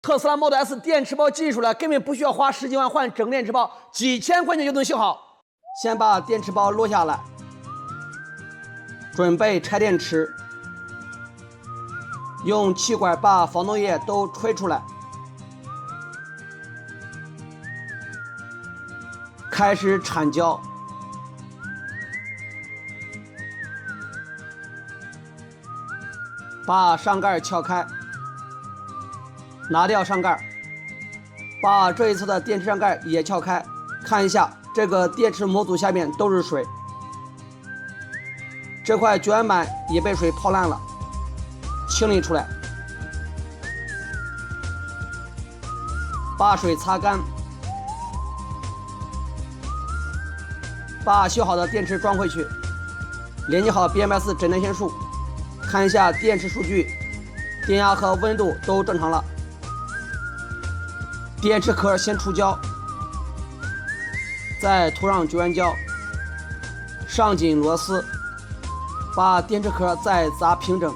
特斯拉 Model S 电池包技术了，根本不需要花10几万换整电池包，几千块钱就能修好。先把电池包落下来，准备拆电池，用气管把防冻液都吹出来，开始铲胶。把上盖撬开，拿掉上盖，把这一侧的电池上盖也撬开，看一下这个电池模组下面都是水，这块卷板也被水泡烂了，清理出来，把水擦干，把修好的电池装回去，连接好 BMS 诊断线束。看一下电池数据，电压和温度都正常了。电池壳先出胶，再涂上绝缘胶，上紧螺丝，把电池壳再砸平整。